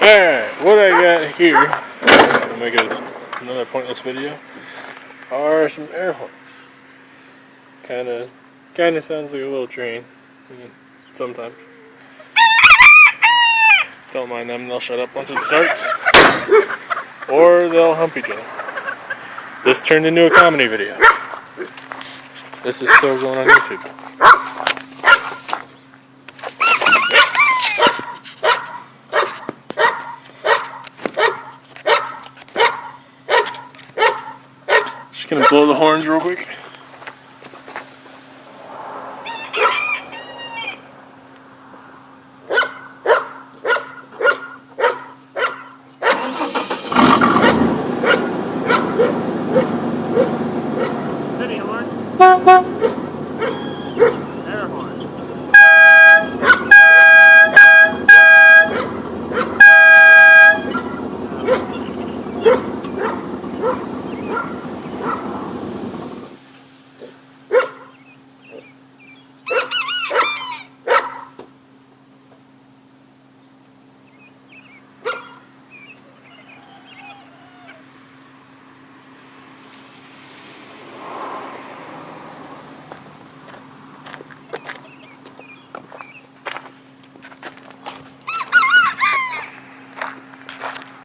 Alright, what I got here, to make another pointless video, are some air horns. Kinda sounds like a little train, sometimes. Don't mind them, they'll shut up once it starts. Or they'll hump each other. This turned into a comedy video. This is still going on YouTube. Just gonna blow the horns real quick.